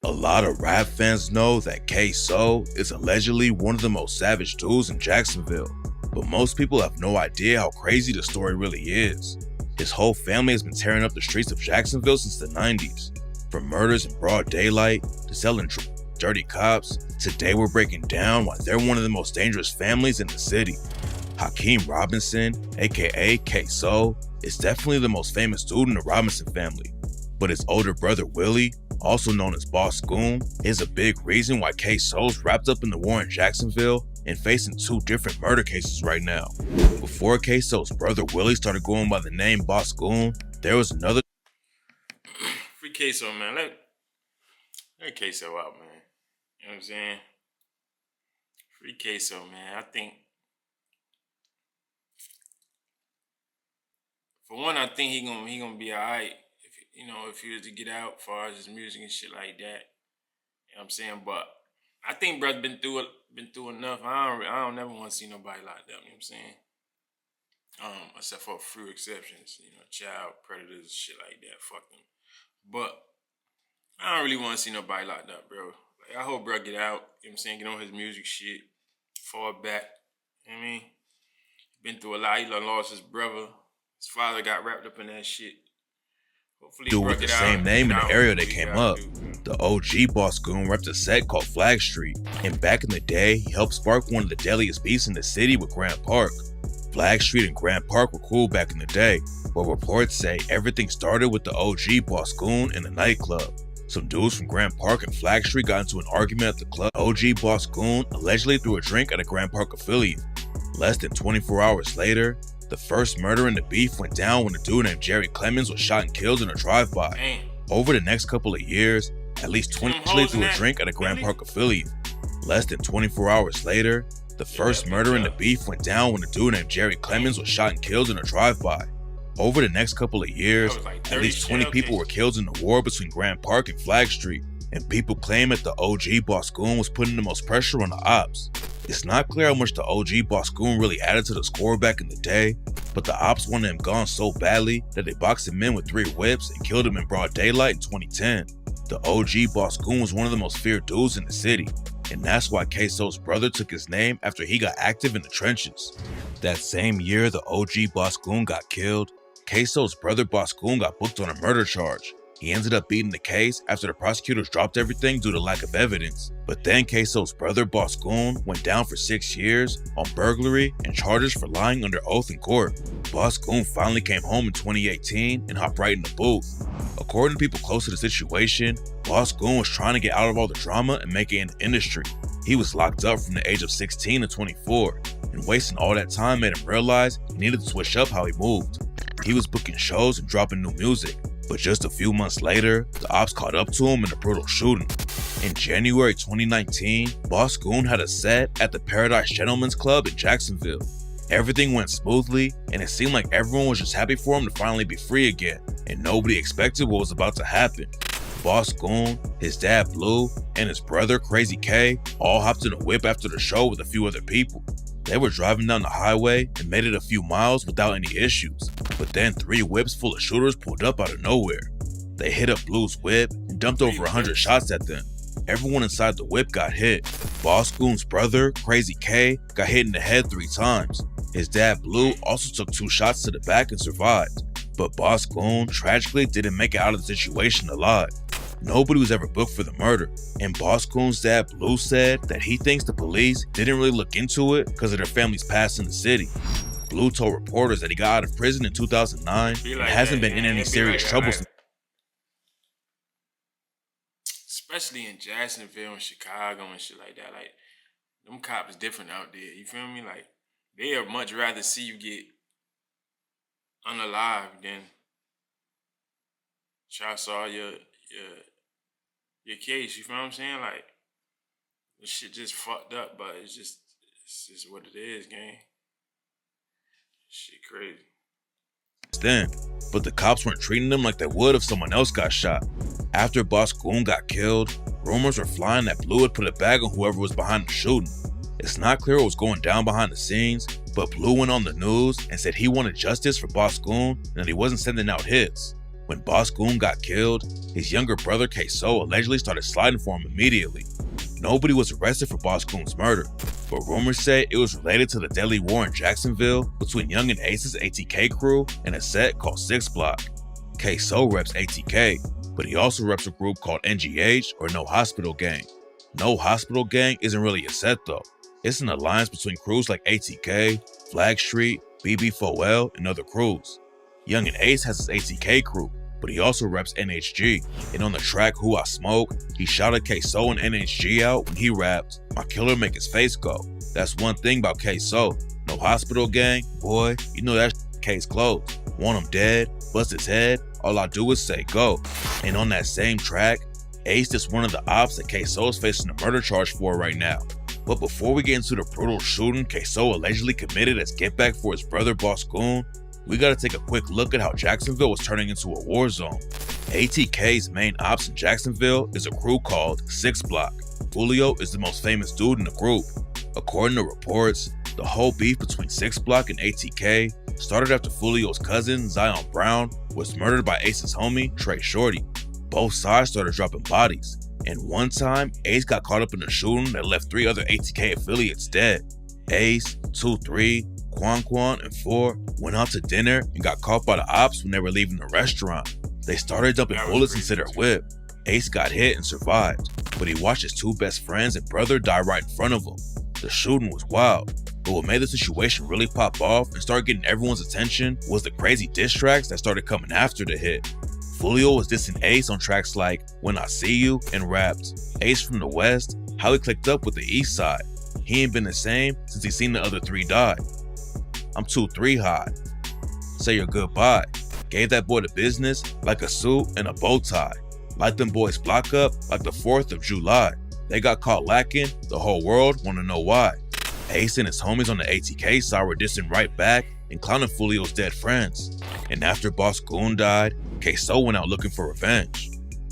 A lot of rap fans know that KSOO is allegedly one of the most savage dudes in Jacksonville, but most people have no idea how crazy the story really is. His whole family has been tearing up the streets of Jacksonville since the 90s. From murders in broad daylight to selling dirty cops, today we're breaking down why they're one of the most dangerous families in the city. Hakeem Robinson, aka KSOO, is definitely the most famous dude in the Robinson family, but his older brother Willie, also known as Boss Goon, is a big reason why KSOO's wrapped up in the war in Jacksonville and facing 2 different murder cases right now. Before KSOO's brother Willie started going by the name Boss Goon, there was another Free KSOO, man. Let KSOO out, man. You know what I'm saying? Free KSOO, man. I think, for one, I think he gonna be alright. If he was to get out as far as his music and shit like that. You know what I'm saying? But I think brother been through enough. I don't never want to see nobody like that. You know what I'm saying? Except for a few exceptions. Child predators, shit like that. Fuck them. But I don't really want to see nobody like that, bro. Like, I hope bro get out. You know what I'm saying? Get on his music shit. Fall back. You know what I mean? Been through a lot. He lost his brother. His father got wrapped up in that shit. Dude with the same name in the area that came up. The OG Boss Goon repped a set called Flag Street, and back in the day, he helped spark one of the deadliest beefs in the city with Grant Park. Flag Street and Grant Park were cool back in the day, but reports say everything started with the OG Boss Goon in a nightclub. Some dudes from Grant Park and Flag Street got into an argument at the club. OG Boss Goon allegedly threw a drink at a Grant Park affiliate. Less than 24 hours later, the first murder in the beef went down when a dude named Jerry Clemens was shot and killed in a drive-by. Damn. Over the next couple of years, at least 20 people threw a drink at a Grant Park affiliate. Less than 24 hours later, the first murder in the beef went down when a dude named Jerry Clemens was shot and killed in a drive-by. Over the next couple of years, at least 20 people were killed in the war between Grant Park and Flag Street, and people claim that the OG Boss Goon was putting the most pressure on the ops. It's not clear how much the OG Boss Goon really added to the score back in the day, but the ops wanted him gone so badly that they boxed him in with 3 whips and killed him in broad daylight in 2010. The OG Boss Goon was one of the most feared dudes in the city, and that's why KSOO's brother took his name after he got active in the trenches. That same year the OG Boss Goon got killed, KSOO's brother Boss Goon got booked on a murder charge. He ended up beating the case after the prosecutors dropped everything due to lack of evidence. But then KSOO's brother Boss Goon went down for 6 years on burglary and charges for lying under oath in court. Boss Goon finally came home in 2018 and hopped right in the booth. According to people close to the situation, Boss Goon was trying to get out of all the drama and make it in the industry. He was locked up from the age of 16 to 24, and wasting all that time made him realize he needed to switch up how he moved. He was booking shows and dropping new music, but just a few months later, the ops caught up to him in a brutal shooting. In January 2019, Boss Goon had a set at the Paradise Gentlemen's Club in Jacksonville. Everything went smoothly, and it seemed like everyone was just happy for him to finally be free again, and nobody expected what was about to happen. Boss Goon, his dad Blue, and his brother Crazy K all hopped in a whip after the show with a few other people. They were driving down the highway and made it a few miles without any issues, but then 3 whips full of shooters pulled up out of nowhere. They hit up Blue's whip and dumped over 100 shots at them. Everyone inside the whip got hit. Boss Goon's brother, Crazy K, got hit in the head 3 times. His dad Blue also took 2 shots to the back and survived, but Boss Goon tragically didn't make it out of the situation alive. Nobody was ever booked for the murder, and Boss Goon's dad Blue said that he thinks the police didn't really look into it because of their family's past in the city. Blue told reporters that he got out of prison in 2009 and hasn't been in any serious trouble since. Especially in Jacksonville and Chicago and shit like that. Like, them cops different out there. You feel me? Like, they'd much rather see you get unalive than try to solve your case. You feel what I'm saying? Like, this shit just fucked up, but it's just what it is, gang. Shit crazy. Then, but the cops weren't treating them like they would if someone else got shot. After Boss Goon got killed, rumors were flying that Blue had put a bag on whoever was behind the shooting. It's not clear what was going down behind the scenes, but Blue went on the news and said he wanted justice for Boss Goon and that he wasn't sending out hits. When Boss Goon got killed, his younger brother KSOO allegedly started sliding for him immediately. Nobody was arrested for Boss Goon's murder, but rumors say it was related to the deadly war in Jacksonville between Young and Ace's ATK crew and a set called 6 Block. KSOO reps ATK, but he also reps a group called NGH or No Hospital Gang. No Hospital Gang isn't really a set though. It's an alliance between crews like ATK, Flag Street, BB4L, and other crews. Young and Ace has his ATK crew, but he also reps NHG, and on the track Who I Smoke, he shouted KSOO and NHG out when he rapped, "My killer make his face go." That's one thing about KSOO. No Hospital Gang, boy, you know that case closed. Want him dead, bust his head, all I do is say go. And on that same track, Ace is one of the ops that KSOO is facing a murder charge for right now. But before we get into the brutal shooting KSOO allegedly committed as get back for his brother Boss Goon, we gotta take a quick look at how Jacksonville was turning into a war zone. ATK's main ops in Jacksonville is a crew called 6 Block. Fulio is the most famous dude in the group. According to reports, the whole beef between 6 Block and ATK started after Fulio's cousin, Zion Brown, was murdered by Ace's homie, Trey Shorty. Both sides started dropping bodies, and one time, Ace got caught up in a shooting that left 3 other ATK affiliates dead. Ace, 2-3, Quan, and 4 went out to dinner and got caught by the ops when they were leaving the restaurant. They started dumping bullets into their whip. Ace got hit and survived, but he watched his 2 best friends and brother die right in front of him. The shooting was wild, but what made the situation really pop off and start getting everyone's attention was the crazy diss tracks that started coming after the hit. Fulio was dissing Ace on tracks like When I See You and rapped, "Ace from the West, how he clicked up with the East Side. He ain't been the same since he seen the other 3 die. I'm 2-3 high. Say your goodbye. Gave that boy the business like a suit and a bow tie. Light them boys block up like the 4th of July. They got caught lacking, the whole world wanna know why." Ace and his homies on the ATK side were dissing right back and clowning Fulio's dead friends. And after Boss Goon died, KSOO went out looking for revenge.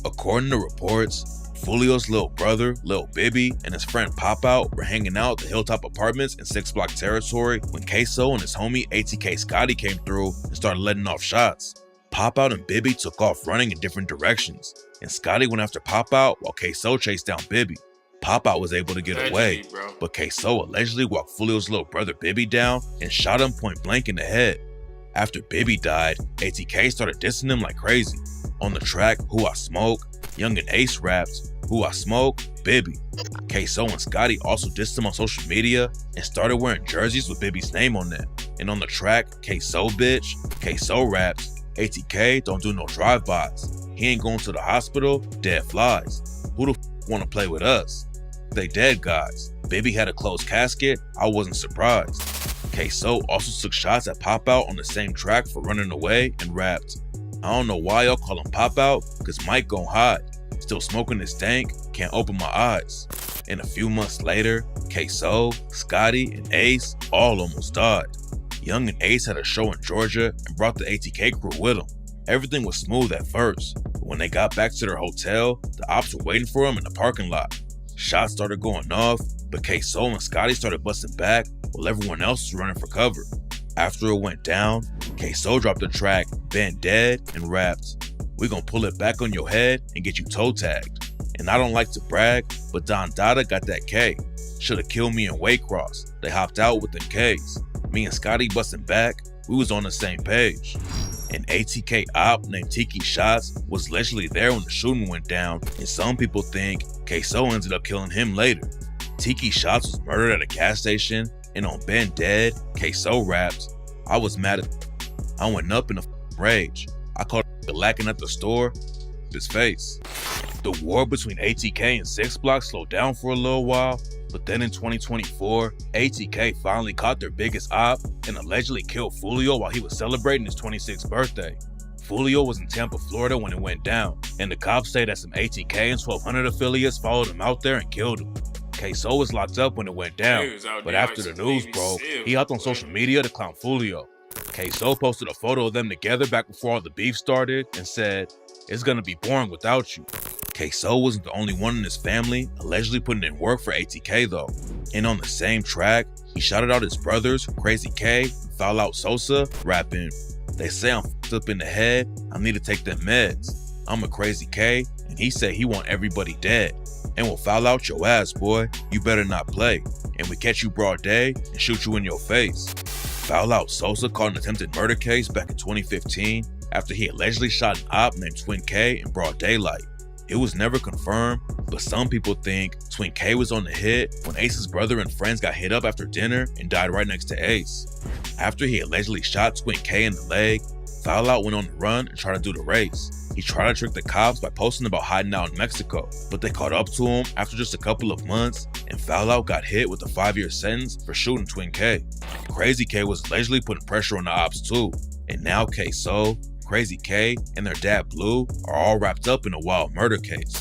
According to reports, Fulio's little brother, Lil Bibby, and his friend Pop Out were hanging out at the Hilltop Apartments in 6 Block territory when KSOO and his homie ATK Scotty came through and started letting off shots. Pop Out and Bibby took off running in different directions, and Scotty went after Pop Out while KSOO chased down Bibby. Pop Out was able to get away, but KSOO allegedly walked Fulio's little brother Bibby down and shot him point blank in the head. After Bibby died, ATK started dissing him like crazy. On the track Who I Smoke, Young and Ace rapped, "Who I Smoke, Bibby." KSOO and Scotty also dissed him on social media and started wearing jerseys with Bibby's name on them. And on the track KSOO Bitch, KSOO raps, "ATK don't do no drive-bys. He ain't going to the hospital, dead flies. Who the wanna play with us? They dead guys. Bibby had a closed casket, I wasn't surprised." KSOO also took shots at Pop Out on the same track for running away and rapped, "I don't know why y'all call him Pop Out, cause Mike gon' hide. Still smoking this dank, can't open my eyes." And a few months later, KSOO, Scotty, and Ace all almost died. Young and Ace had a show in Georgia and brought the ATK crew with them. Everything was smooth at first, but when they got back to their hotel, the ops were waiting for them in the parking lot. Shots started going off, but KSOO and Scotty started busting back while everyone else was running for cover. After it went down, KSOO dropped the track Been Dead and rapped, "We gon' pull it back on your head and get you toe tagged. And I don't like to brag, but Don Dada got that K. Shoulda killed me in Waycross. They hopped out with them Ks. Me and Scotty busting back, we was on the same page." An ATK op named Tiki Shots was allegedly there when the shooting went down, and some people think KSOO ended up killing him later. Tiki Shots was murdered at a gas station, and on Been Dead, KSOO raps, "I was mad at I went up in a rage. I caught lacking at the store, his face." The war between ATK and 6 Block slowed down for a little while, but then in 2024, ATK finally caught their biggest op and allegedly killed Fulio while he was celebrating his 26th birthday. Fulio was in Tampa, Florida when it went down, and the cops say that some ATK and 1200 affiliates followed him out there and killed him. KSOO was locked up when it went down, but after the news broke, he hopped on social media to clown Fulio. KSOO posted a photo of them together back before all the beef started and said, "It's gonna be boring without you." KSOO wasn't the only one in his family allegedly putting in work for ATK though. And on the same track, he shouted out his brothers, Crazy K and Foul Out Sosa, rapping, "They say I'm fucked up in the head. I need to take them meds. I'm a Crazy K, and he said he want everybody dead. And we'll foul out your ass, boy. You better not play. And we catch you broad day and shoot you in your face. Foul Out Sosa caught an attempted murder case back in 2015 after he allegedly shot an op named Twin K in broad daylight. It was never confirmed, but some people think Twin K was on the hit when Ace's brother and friends got hit up after dinner and died right next to Ace. After he allegedly shot Twin K in the leg, Foul Out went on the run and tried to do the race. He tried to trick the cops by posting about hiding out in Mexico, but they caught up to him after just a couple of months, and Foul Out got hit with a 5-year sentence for shooting Twin K. Crazy K was allegedly putting pressure on the ops too, and now KSOO, Crazy K, and their dad Blue are all wrapped up in a wild murder case.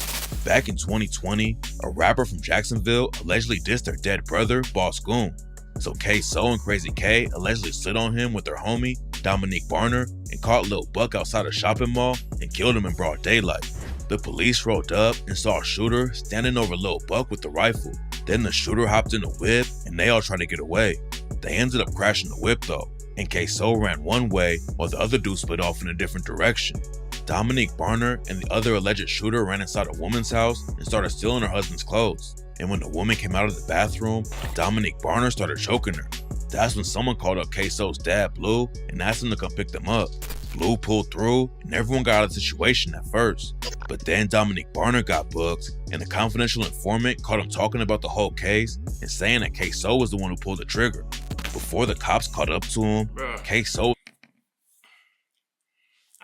Back in 2020, a rapper from Jacksonville allegedly dissed their dead brother, Boss Goon. So KSOO and Crazy K allegedly slid on him with their homie, Dominique Barner, and caught Lil Buck outside a shopping mall and killed him in broad daylight. The police rolled up and saw a shooter standing over Lil Buck with the rifle. Then the shooter hopped in a whip and they all tried to get away. They ended up crashing the whip though, and KSOO ran one way while the other dude split off in a different direction. Dominique Barner and the other alleged shooter ran inside a woman's house and started stealing her husband's clothes. And when the woman came out of the bathroom, Dominique Barner started choking her. That's when someone called up KSOO's dad, Blue, and asked him to come pick them up. Blue pulled through, and everyone got out of the situation at first. But then Dominique Barner got booked, and the confidential informant caught him talking about the whole case and saying that KSOO was the one who pulled the trigger. Before the cops caught up to him, KSOO...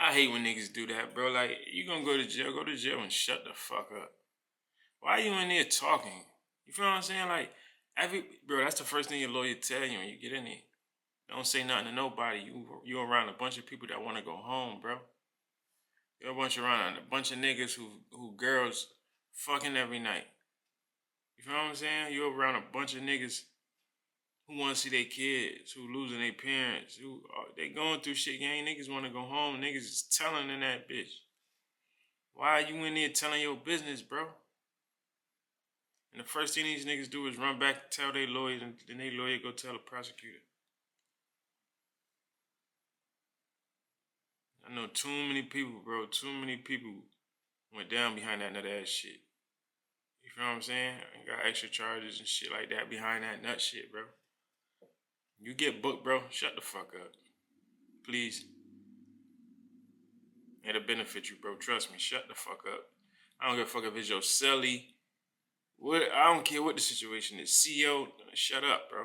I hate when niggas do that, bro. Like, you gonna go to jail and shut the fuck up. Why are you in there talking? You feel what I'm saying? Like, bro, that's the first thing your lawyer tell you when you get in there. Don't say nothing to nobody. You around a bunch of people that want to go home, bro. You're around a bunch of niggas who girls fucking every night. You feel what I'm saying? You're around a bunch of niggas who want to see their kids, who losing their parents, who they going through shit. Gang niggas want to go home. Niggas is telling in that bitch. Why are you in there telling your business, bro? And the first thing these niggas do is run back and tell their lawyers, and then their lawyer go tell the prosecutor. I know too many people, bro. Too many people went down behind that nut ass shit. You feel what I'm saying? And got extra charges and shit like that behind that nut shit, bro. You get booked, bro. Shut the fuck up. Please. It'll benefit you, bro. Trust me. Shut the fuck up. I don't give a fuck if it's your celly. I don't care what the situation is. CEO, shut up, bro.